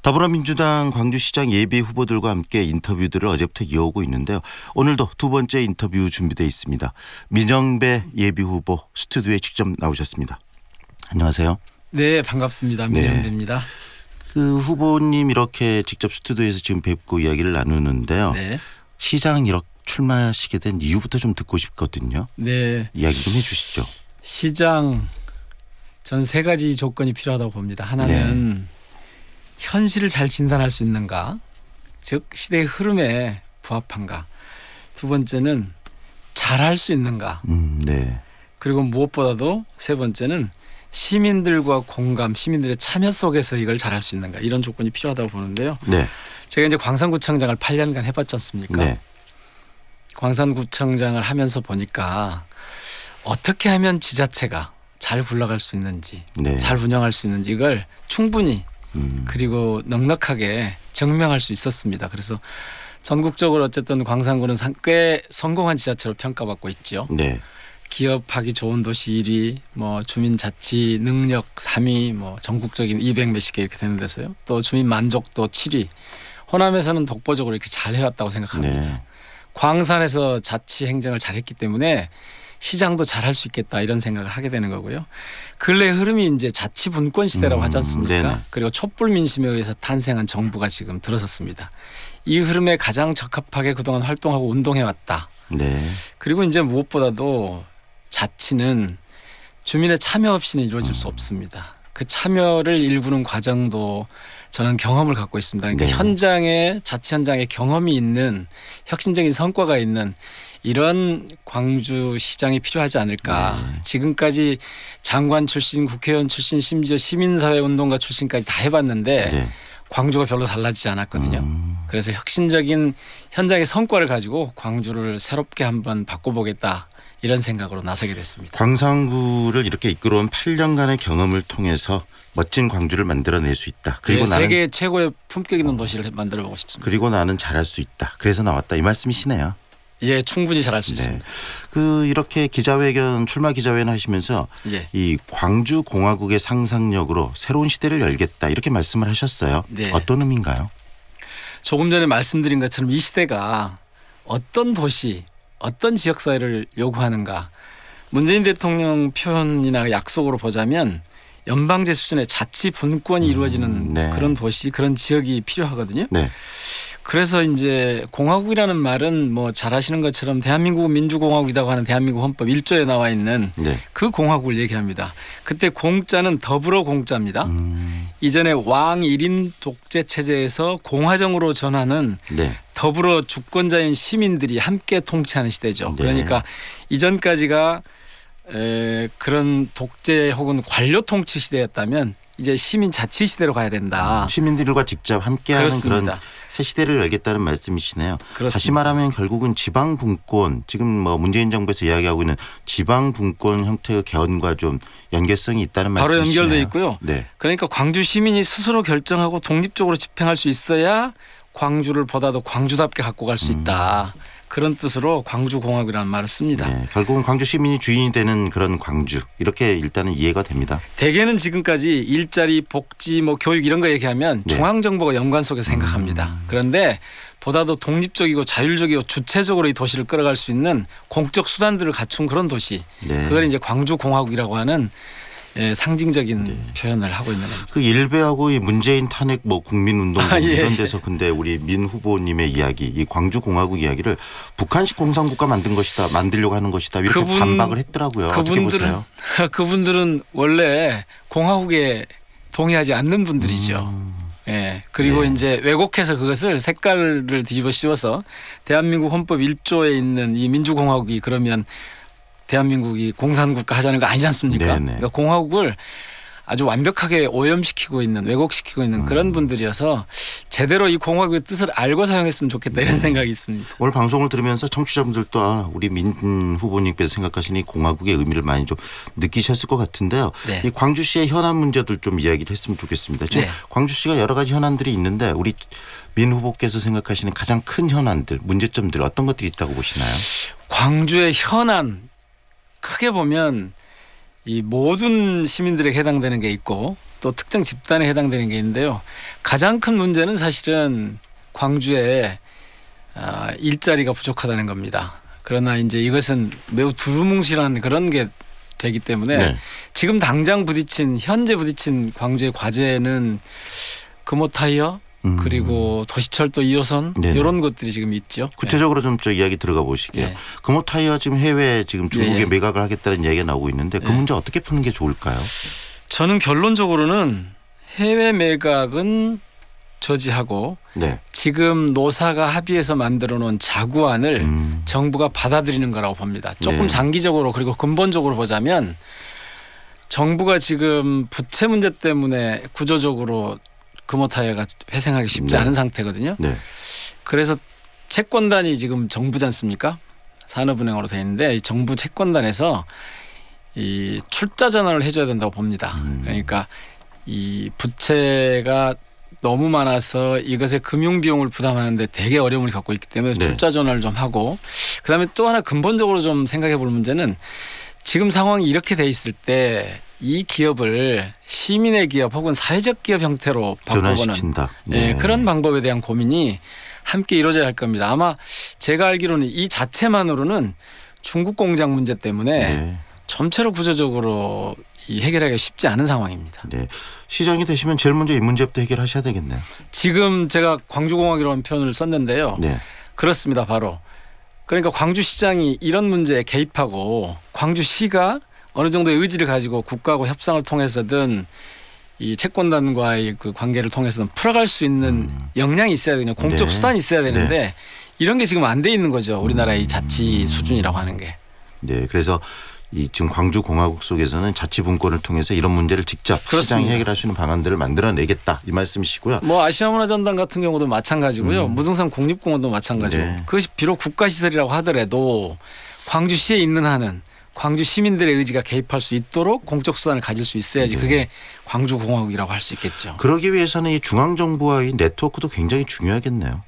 더불어민주당 광주시장 예비 후보들과 함께 인터뷰들을 어제부터 이어오고 있는데요. 오늘도 두 번째 인터뷰 준비되어 있습니다. 민영배 예비 후보 스튜디오에 직접 나오셨습니다. 안녕하세요. 네, 반갑습니다. 민영배입니다. 그 후보님 이렇게 직접 스튜디오에서 지금 뵙고 이야기를 나누는데요. 네. 시장 이렇게 출마하시게 된 이유부터 좀 듣고 싶거든요. 네. 이야기 좀 해주시죠. 시장 전 세 가지 조건이 필요하다고 봅니다. 하나는 현실을 잘 진단할 수 있는가, 즉 시대의 흐름에 부합한가. 두 번째는 잘할 수 있는가. 네. 그리고 무엇보다도 세 번째는 시민들과 공감, 시민들의 참여 속에서 이걸 잘할 수 있는가. 이런 조건이 필요하다고 보는데요. 네. 제가 이제 광산구청장을 8년간 해봤지 않습니까? 네. 광산구청장을 하면서 보니까 어떻게 하면 지자체가 잘 굴러갈 수 있는지, 네. 잘 운영할 수 있는지 이걸 충분히 그리고 넉넉하게 증명할 수 있었습니다. 그래서 전국적으로 어쨌든 광산구는 꽤 성공한 지자체로 평가받고 있죠. 네. 기업하기 좋은 도시 1위, 뭐 주민자치 능력 3위, 뭐 전국적인 200 몇십 개 이렇게 되는 데서요. 또 주민 만족도 7위. 호남에서는 독보적으로 이렇게 잘 해왔다고 생각합니다. 네. 광산에서 자치 행정을 잘했기 때문에 시장도 잘할 수 있겠다 이런 생각을 하게 되는 거고요. 근래 흐름이 이제 자치 분권 시대라고 하지 않습니까? 네네. 그리고 촛불 민심에 의해서 탄생한 정부가 지금 들어섰습니다. 이 흐름에 가장 적합하게 그동안 활동하고 운동해 왔다. 네. 그리고 이제 무엇보다도 자치는 주민의 참여 없이는 이루어질 수 없습니다. 그 참여를 일구는 과정도 저는 경험을 갖고 있습니다. 그러니까 네. 현장에 자치 현장에 경험이 있는 혁신적인 성과가 있는 이런 광주시장이 필요하지 않을까. 네. 지금까지 장관 출신, 국회의원 출신, 심지어 시민사회 운동가 출신까지 다 해봤는데 네. 광주가 별로 달라지지 않았거든요. 그래서 혁신적인 현장의 성과를 가지고 광주를 새롭게 한번 바꿔보겠다. 이런 생각으로 나서게 됐습니다. 광산구를 이렇게 이끌어온 8년간의 경험을 통해서 멋진 광주를 만들어낼 수 있다. 그리고 나는 세계 최고의 품격 있는 도시를 만들어보고 싶습니다. 그리고 나는 잘할 수 있다. 그래서 나왔다. 이 말씀이시네요. 예, 충분히 잘할 수 네. 있습니다. 그 이렇게 기자회견 출마 기자회견 하시면서 예. 이 광주 공화국의 상상력으로 새로운 시대를 열겠다 이렇게 말씀을 하셨어요. 네. 어떤 의미인가요? 조금 전에 말씀드린 것처럼 이 시대가 어떤 도시, 어떤 지역사회를 요구하는가. 문재인 대통령 표현이나 약속으로 보자면 연방제 수준의 자치 분권이 이루어지는 네. 그런 도시, 그런 지역이 필요하거든요. 네. 그래서 이제 공화국이라는 말은 뭐 잘 아시는 것처럼 대한민국은 민주공화국이라고 하는 대한민국 헌법 1조에 나와 있는 네. 그 공화국을 얘기합니다. 그때 공자는 더불어 공자입니다. 이전에 왕 1인 독재 체제에서 공화정으로 전하는 네. 더불어 주권자인 시민들이 함께 통치하는 시대죠. 네. 그러니까 이전까지가 그런 독재 혹은 관료 통치 시대였다면 이제 시민 자치 시대로 가야 된다. 시민들과 직접 함께하는 그렇습니다. 그런 새 시대를 열겠다는 말씀이시네요. 그렇습니다. 다시 말하면 결국은 지방 분권, 지금 뭐 문재인 정부에서 이야기하고 있는 지방 분권 형태의 개헌과 좀 연계성이 있다는 바로 말씀이시네요. 연결돼 있고요. 네. 그러니까 광주 시민이 스스로 결정하고 독립적으로 집행할 수 있어야 광주를 보다도 광주답게 갖고 갈 수 있다. 그런 뜻으로 광주공화국이라는 말을 씁니다. 네. 결국은 광주 시민이 주인이 되는 그런 광주 이렇게 일단은 이해가 됩니다. 대개는 지금까지 일자리, 복지, 뭐 교육 이런 거 얘기하면 네. 중앙정부가 연관 속에 생각합니다. 그런데 보다도 독립적이고 자율적이고 주체적으로 이 도시를 끌어갈 수 있는 공적 수단들을 갖춘 그런 도시. 네. 그걸 이제 광주공화국이라고 하는 상징적인 표현을 하고 있는 겁니다. 그 일베하고 이 문재인 탄핵 뭐 국민운동 예, 이런 예. 데서 근데 우리 민 후보님의 이야기, 이 광주 공화국 이야기를 북한식 공산국가 만든 것이다, 만들려고 하는 것이다 이렇게 반박을 했더라고요. 어떻게 보세요? 그분들은 원래 공화국에 동의하지 않는 분들이죠. 예. 그리고 네. 이제 왜곡해서 그것을 색깔을 뒤집어 씌워서 대한민국 헌법 1조에 있는 이 민주공화국이 그러면 대한민국이 공산국가 하자는 거 아니지 않습니까? 네네. 그러니까 공화국을 아주 완벽하게 오염시키고 있는, 왜곡시키고 있는 그런 분들이어서 제대로 이 공화국의 뜻을 알고 사용했으면 좋겠다 이런 생각이 있습니다. 오늘 방송을 들으면서 청취자분들도 우리 민 후보님께서 생각하시는 이 공화국의 의미를 많이 좀 느끼셨을 것 같은데요. 네. 이 광주시의 현안 문제들 좀 이야기를 했으면 좋겠습니다. 지금 네. 광주시가 여러 가지 현안들이 있는데 우리 민 후보께서 생각하시는 가장 큰 현안들, 문제점들 어떤 것들이 있다고 보시나요? 광주의 현안 크게 보면 이 모든 시민들에게 해당되는 게 있고 또 특정 집단에 해당되는 게 있는데요. 가장 큰 문제는 사실은 광주에 일자리가 부족하다는 겁니다. 그러나 이제 이것은 매우 두루뭉실한 그런 게 되기 때문에 네. 지금 당장 현재 부딪힌 광주의 과제는 금호타이어 그리고 도시철도 2호선 네네. 이런 것들이 지금 있죠. 구체적으로 좀 저 이야기 들어가 보시게요. 네. 금호타이어 지금 해외 지금 중국에 네. 매각을 하겠다는 이야기가 나오고 있는데 그 네. 문제 어떻게 푸는 게 좋을까요? 저는 결론적으로는 해외 매각은 저지하고 네. 지금 노사가 합의해서 만들어 놓은 자구안을 정부가 받아들이는 거라고 봅니다. 조금 네. 장기적으로 그리고 근본적으로 보자면 정부가 지금 부채 문제 때문에 구조적으로 금호타이어가 회생하기 쉽지 네. 않은 상태거든요. 네. 그래서 채권단이 지금 정부지 않습니까? 산업은행으로 돼 있는데 이 정부 채권단에서 이 출자 전환을 해줘야 된다고 봅니다. 그러니까 이 부채가 너무 많아서 이것의 금융 비용을 부담하는데 되게 어려움을 겪고 있기 때문에 네. 출자 전환을 좀 하고 그다음에 또 하나 근본적으로 좀 생각해 볼 문제는 지금 상황이 이렇게 돼 있을 때 이 기업을 시민의 기업 혹은 사회적 기업 형태로 바꿔보는 전환시킨다. 네, 그런 방법에 대한 고민이 함께 이루어져야 할 겁니다. 아마 제가 알기로는 이 자체만으로는 중국 공장 문제 때문에 네. 전체로 구조적으로 이 해결하기가 쉽지 않은 상황입니다. 네. 시장이 되시면 제일 먼저 이 문제부터 해결하셔야 되겠네요. 지금 제가 광주공학이라는 표현을 썼는데요. 네. 그렇습니다. 바로. 그러니까 광주시장이 이런 문제에 개입하고 광주시가 어느 정도의 의지를 가지고 국가하고 협상을 통해서든 이 채권단과의 그 관계를 통해서든 풀어갈 수 있는 역량이 있어야 되냐 공적 네. 수단이 있어야 되는데 이런 게 지금 안 돼 있는 거죠. 우리나라의 자치 수준이라고 하는 게. 네. 그래서 이 지금 광주공화국 속에서는 자치분권을 통해서 이런 문제를 직접 그렇습니다. 시장이 해결할 수 있는 방안들을 만들어내겠다 이 말씀이시고요. 뭐 아시아문화전당 같은 경우도 마찬가지고요. 무등산 국립공원도 마찬가지고 네. 그것이 비록 국가시설이라고 하더라도 광주시에 있는 한은 광주 시민들의 의지가 개입할 수 있도록 공적 수단을 가질 수 있어야지 네. 그게 광주공화국이라고 할 수 있겠죠. 그러기 위해서는 이 중앙정부와의 네트워크도 굉장히 중요하겠네요.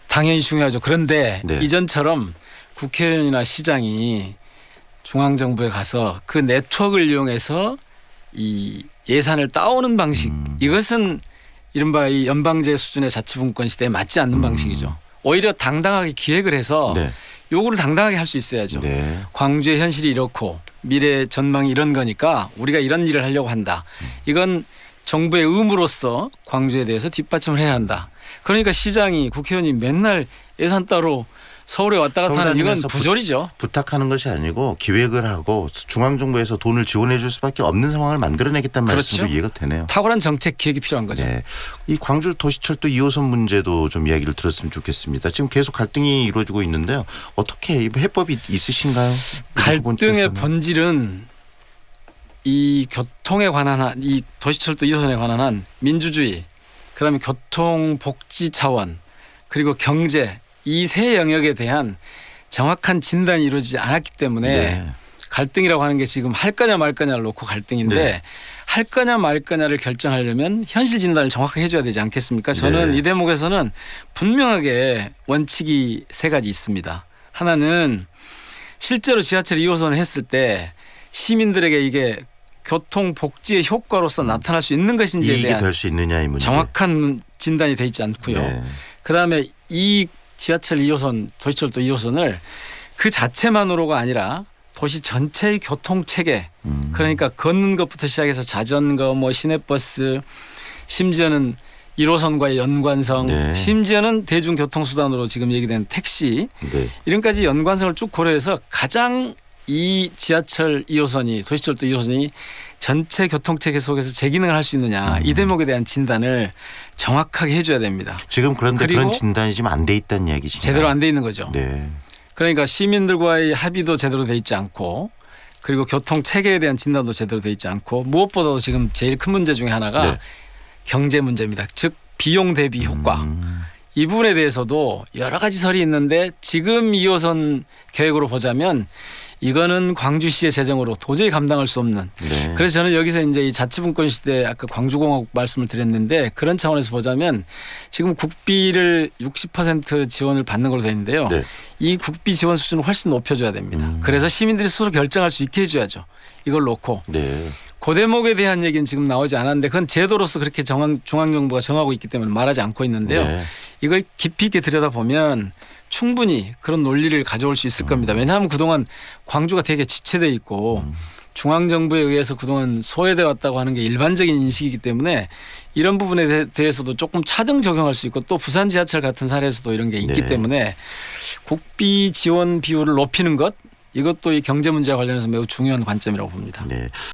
당연히 중요하죠. 그런데 네. 이전처럼 국회의원이나 시장이 중앙정부에 가서 그 네트워크를 이용해서 이 예산을 따오는 방식 이것은 이른바 이 연방제 수준의 자치분권 시대에 맞지 않는 방식이죠. 오히려 당당하게 기획을 해서 네. 요구를 당당하게 할 수 있어야죠. 네. 광주의 현실이 이렇고 미래 전망이 이런 거니까 우리가 이런 일을 하려고 한다. 이건 정부의 의무로서 광주에 대해서 뒷받침을 해야 한다. 그러니까 시장이 국회의원이 맨날 예산 따로 서울에 왔다 갔다 하는 이건 다니면서 부조리죠. 부탁하는 것이 아니고 기획을 하고 중앙정부에서 돈을 지원해 줄 수밖에 없는 상황을 만들어내겠다는 그렇죠. 말씀으로 이해가 되네요. 탁월한 정책 기획이 필요한 거죠. 네. 이 광주 도시철도 2호선 문제도 좀 이야기를 들었으면 좋겠습니다. 지금 계속 갈등이 이루어지고 있는데요. 어떻게 해법이 있으신가요? 갈등의 본질은 이 교통에 관한 한, 이 도시철도 2호선에 관한 한 민주주의, 그다음에 교통복지 차원, 그리고 경제 이 세 영역에 대한 정확한 진단이 이루어지지 않았기 때문에 네. 갈등이라고 하는 게 지금 할 거냐 말 거냐를 놓고 갈등인데 네. 할 거냐 말 거냐를 결정하려면 현실 진단을 정확하게 해줘야 되지 않겠습니까? 저는 네. 이 대목에서는 분명하게 원칙이 세 가지 있습니다. 하나는 실제로 지하철 2호선을 했을 때 시민들에게 이게 교통복지의 효과로서 나타날 수 있는 것인지에 이익이 대한 될 수 있느냐의 문제. 정확한 진단이 돼 있지 않고요. 네. 그다음에 이 지하철 2호선, 도시철도 2호선을 그 자체만으로가 아니라 도시 전체의 교통체계 그러니까 걷는 것부터 시작해서 자전거, 뭐 시내버스 심지어는 1호선과의 연관성 네. 심지어는 대중교통수단으로 지금 얘기된 택시 네. 이런까지 연관성을 쭉 고려해서 가장 이 지하철 2호선이 도시철도 2호선이 전체 교통체계 속에서 제 기능을 할 수 있느냐 이 대목에 대한 진단을 정확하게 해줘야 됩니다. 지금 그런데 그리고 그런 진단이 지금 안 돼 있다는 이야기신가요? 제대로 안 돼 있는 거죠. 네. 그러니까 시민들과의 합의도 제대로 돼 있지 않고 그리고 교통체계에 대한 진단도 제대로 돼 있지 않고 무엇보다도 지금 제일 큰 문제 중에 하나가 네. 경제 문제입니다. 즉 비용 대비 효과. 이 부분에 대해서도 여러 가지 설이 있는데 지금 2호선 계획으로 보자면 이거는 광주시의 재정으로 도저히 감당할 수 없는. 네. 그래서 저는 여기서 이제 이 자치분권 시대 아까 광주공화국 말씀을 드렸는데 그런 차원에서 보자면 지금 국비를 60% 지원을 받는 걸로 되어 있는데요. 네. 이 국비 지원 수준을 훨씬 높여줘야 됩니다. 그래서 시민들이 스스로 결정할 수 있게 해줘야죠. 이걸 놓고 네. 그 대목에 대한 얘기는 지금 나오지 않았는데 그건 제도로서 그렇게 중앙정부가 정하고 있기 때문에 말하지 않고 있는데요. 네. 이걸 깊이 있게 들여다보면 충분히 그런 논리를 가져올 수 있을 겁니다. 왜냐하면 그동안 광주가 되게 지체돼 있고 중앙정부에 의해서 그동안 소외돼 왔다고 하는 게 일반적인 인식이기 때문에 이런 부분에 대해서도 조금 차등 적용할 수 있고 또 부산 지하철 같은 사례에서도 이런 게 있기 네. 때문에 국비 지원 비율을 높이는 것 이것도 이 경제 문제와 관련해서 매우 중요한 관점이라고 봅니다. 네.